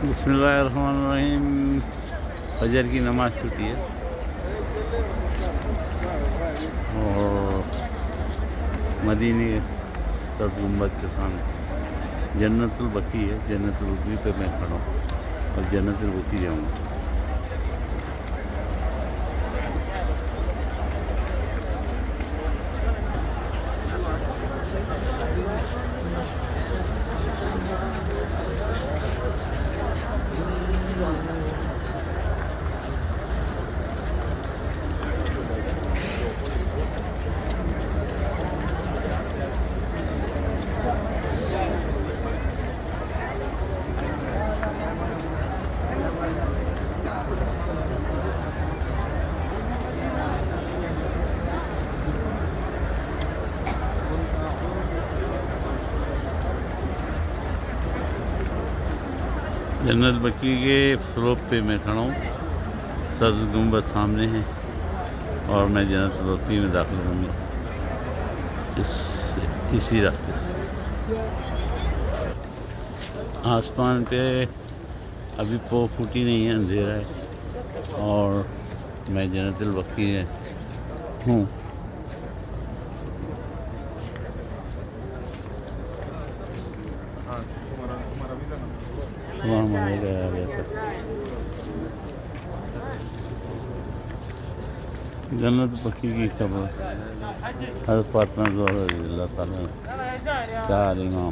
बिस्मिल्लाहिर्रहमानिर्रहीम। फजर की नमाज़ छुटी है और मदीने सद गुम्बद के सामने जन्नतुल बकी है। जन्नतुल बकी पे मैं खड़ा हूँ और जन्नतुल बकी जाऊँगा। जन्नत बकी के स्लोप पे मैं खड़ा हूँ। सब्ज़ गुम्बद सामने है और मैं जन्नत बकी में दाखिल होंगी इसी रास्ते से। आसमान पे अभी पो फूटी नहीं है, अंधेरा है और मैं जन्नत बकी में हूँ। वहाँ मने गया था जन्नत बकी की खबर हज़रत फातिमा ज़ोहरा रज़ियल्लाहु ताला अन्हा, चार इमाम।